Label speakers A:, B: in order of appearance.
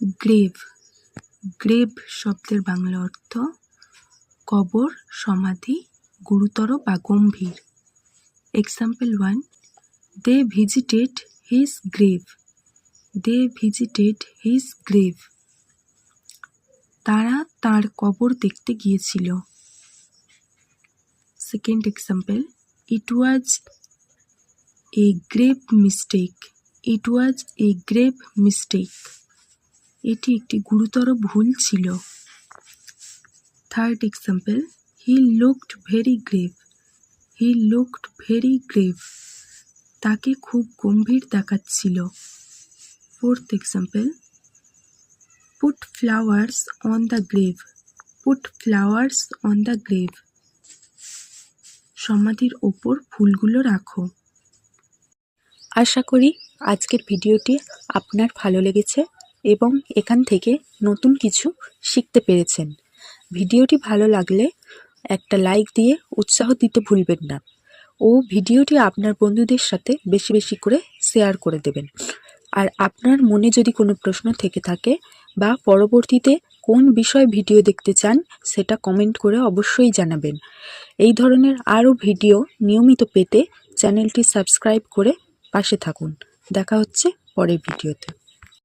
A: Grave. Grave শব্দের বাংলা অর্থ কবর, সমাধি, গুরুতর বা গম্ভীর। Example 1, they visited his grave. They visited his grave. তারা তার কবর দেখতে গিয়েছিল। Second example, it was a grave mistake. It was a grave mistake. এটি একটি গুরুতর ভুল ছিল। Third example, he looked very grave. He looked very grave. তাকে খুব গম্ভীর দেখাচ্ছিল। Fourth example, put flowers on the grave. Put flowers on the grave. সমাধির ওপর ফুলগুলো রাখো।
B: আশা করি আজকের ভিডিওটি আপনার ভালো লেগেছে এবং এখান থেকে নতুন কিছু শিখতে পেরেছেন। ভিডিওটি ভালো লাগলে একটা লাইক দিয়ে উৎসাহ দিতে ভুলবেন না ও ভিডিওটি আপনার বন্ধুদের সাথে বেশি বেশি করে শেয়ার করে দেবেন। আর আপনার মনে যদি কোনো প্রশ্ন থেকে থাকে বা পরবর্তীতে কোন বিষয় ভিডিও দেখতে চান সেটা কমেন্ট করে অবশ্যই জানাবেন। এই ধরনের আরও ভিডিও নিয়মিত পেতে চ্যানেলটি সাবস্ক্রাইব করে পাশে থাকুন। দেখা হচ্ছে পরের ভিডিওতে।